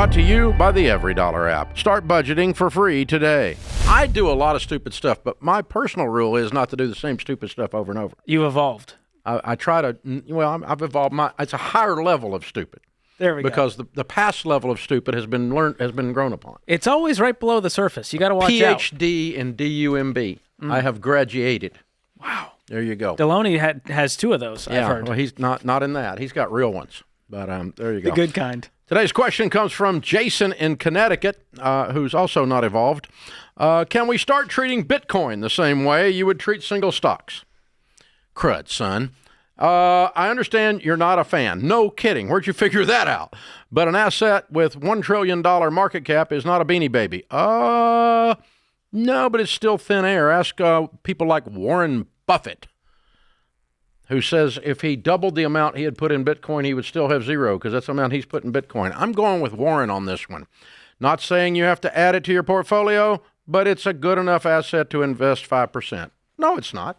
brought to you by the Every Dollar app. Start budgeting for free today. I do a lot of stupid stuff, but my personal rule is not to do the same stupid stuff over and over. You evolved. I try to, I've evolved. It's a higher level of stupid. There we go. Because the past level of stupid has been grown upon. It's always right below the surface. You got to watch out. PhD in DUMB. I have graduated. Wow. There you go. Deloney has 2 of those, I've heard. Well, he's not in that. He's got real ones. But there you go. The good kind. Today's question comes from Jason in Connecticut, who's also not evolved. Can we start treating Bitcoin the same way you would treat single stocks? Crud, son. I understand you're not a fan. No kidding. Where'd you figure that out? But an asset with $1 trillion market cap is not a beanie baby. No, but it's still thin air. Ask people like Warren Buffett, who says if he doubled the amount he had put in Bitcoin, he would still have zero because that's the amount he's put in Bitcoin. I'm going with Warren on this one. Not saying you have to add it to your portfolio, but it's a good enough asset to invest 5%. No, it's not.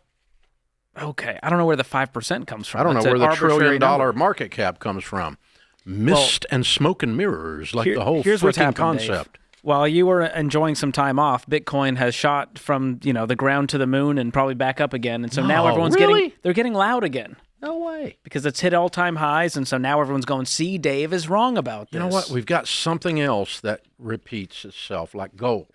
Okay. I don't know where the 5% comes from. I don't know where the $1 trillion number. market cap comes from. Mist and smoke and mirrors, like the whole here's what's freaking happened, concept. Dave. While you were enjoying some time off, Bitcoin has shot from the ground to the moon and probably back up again. And so now everyone's getting loud again. No way. Because it's hit all-time highs, and so now everyone's going, see, Dave is wrong about this. You know what? We've got something else that repeats itself, like gold.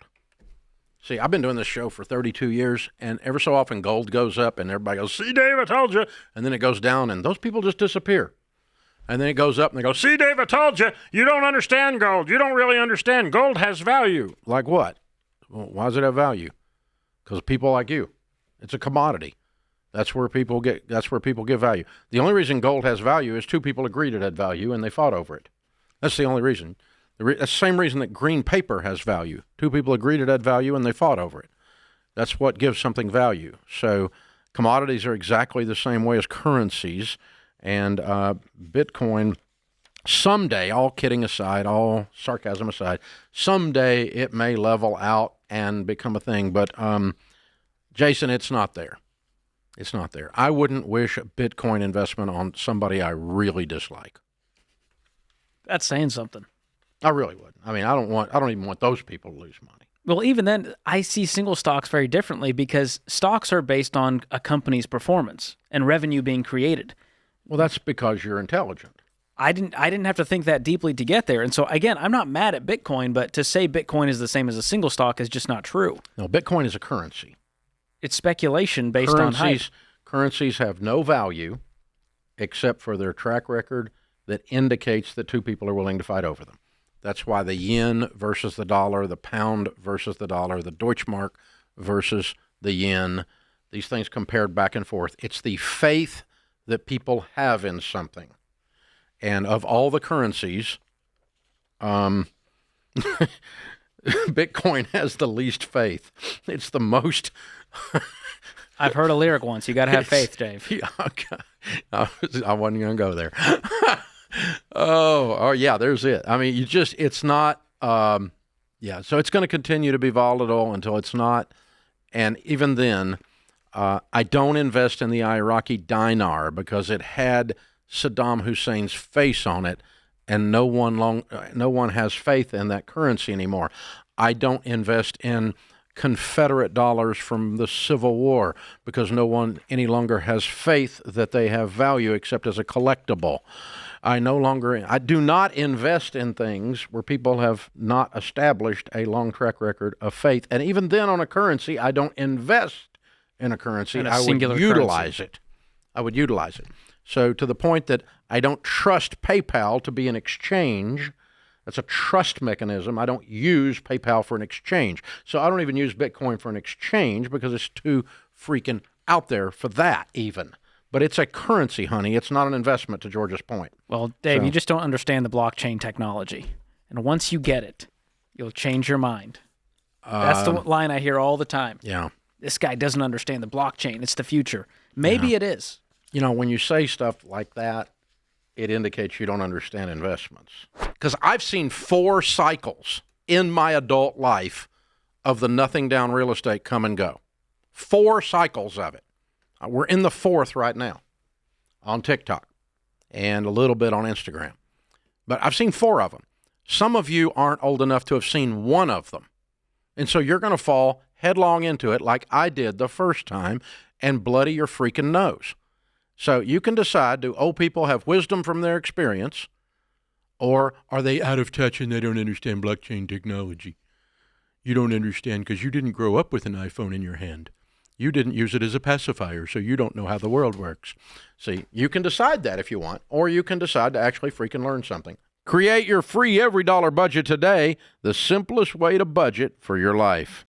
See, I've been doing this show for 32 years, and ever so often gold goes up, and everybody goes, see, Dave, I told you. And then it goes down, and those people just disappear. And then it goes up, and they go, see, Dave, I told you. You don't understand gold. You don't really understand. Gold has value. Like what? Well, why does it have value? Because of people like you. It's a commodity. That's where people get value. The only reason gold has value is 2 people agreed it had value, and they fought over it. That's the only reason. That's the same reason that green paper has value. 2 people agreed it had value, and they fought over it. That's what gives something value. So commodities are exactly the same way as currencies. And Bitcoin, someday, all kidding aside, all sarcasm aside, someday it may level out and become a thing. But, Jason, it's not there. It's not there. I wouldn't wish a Bitcoin investment on somebody I really dislike. That's saying something. I really would. I mean, I don't even want those people to lose money. Well, even then, I see single stocks very differently because stocks are based on a company's performance and revenue being created. Well, that's because you're intelligent. I didn't have to think that deeply to get there. And so, again, I'm not mad at Bitcoin, but to say Bitcoin is the same as a single stock is just not true. No, Bitcoin is a currency. It's speculation based on hype. Currencies have no value except for their track record that indicates that 2 people are willing to fight over them. That's why the yen versus the dollar, the pound versus the dollar, the Deutschmark versus the yen, these things compared back and forth. It's the faith that people have in something. And of all the currencies, Bitcoin has the least faith. It's the most... I've heard a lyric once. You got to have faith, Dave. Yeah, okay. I wasn't going to go there. Oh, yeah, there's it. I mean, it's not... so it's going to continue to be volatile until it's not. And even then... I don't invest in the Iraqi dinar because it had Saddam Hussein's face on it, and no one has faith in that currency anymore. I don't invest in Confederate dollars from the Civil War because no one any longer has faith that they have value except as a collectible. I do not invest in things where people have not established a long track record of faith. And even then on a currency, I don't invest in a currency. I would utilize it. I would utilize it. So to the point that I don't trust PayPal to be an exchange. That's a trust mechanism. I don't use PayPal for an exchange. So I don't even use Bitcoin for an exchange because it's too freaking out there for that even. But it's a currency, honey. It's not an investment, to George's point. Well, Dave, you just don't understand the blockchain technology. And once you get it, you'll change your mind. That's the line I hear all the time. Yeah. This guy doesn't understand the blockchain. It's the future. Maybe it is. You know, when you say stuff like that, it indicates you don't understand investments. Because I've seen 4 cycles in my adult life of the nothing down real estate come and go. 4 cycles of it. We're in the 4th right now on TikTok and a little bit on Instagram. But I've seen 4 of them. Some of you aren't old enough to have seen one of them. And so you're going to fall headlong into it like I did the first time and bloody your freaking nose. So you can decide, do old people have wisdom from their experience, or are they out of touch and they don't understand blockchain technology? You don't understand because you didn't grow up with an iPhone in your hand. You didn't use it as a pacifier, so you don't know how the world works. See, you can decide that if you want, or you can decide to actually freaking learn something. Create your free every dollar budget today, the simplest way to budget for your life.